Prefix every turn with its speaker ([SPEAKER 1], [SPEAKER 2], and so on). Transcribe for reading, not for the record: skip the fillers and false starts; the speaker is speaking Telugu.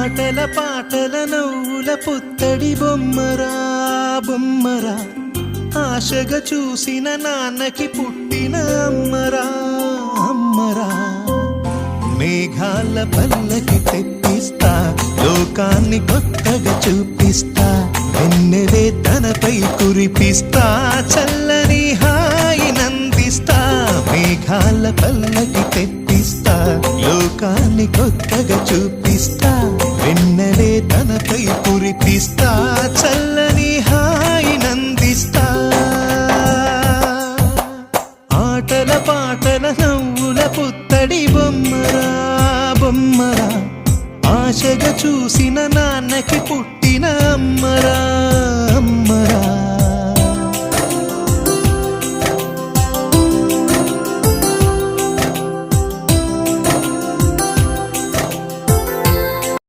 [SPEAKER 1] ఆటల పాటల నవ్వుల పుత్తడి బొమ్మరా బొమ్మరా, ఆశగా చూసిన నాన్నకి పుట్టిన అమ్మరా అమ్మరా. మేఘాల పల్లకి తెప్పిస్తా, లోకాన్ని కొత్తగా చూపిస్తా, వెన్నెలే తనపై కురిపిస్తా, చల్లని హాయి నందిస్తా. మేఘాల పల్లకి తెప్పిస్తా, లోకాన్ని కొత్తగా చూపిస్తా, వెన్నెలే తనపై కురిపిస్తా, చల్లని హాయి నందిస్తా. ఆటల పాటల నవ్వుల పుత్తడి బొమ్మరా బొమ్మరా, ఆశగా చూసిన నాన్నకి పుట్టిన అమ్మరా అమ్మరా.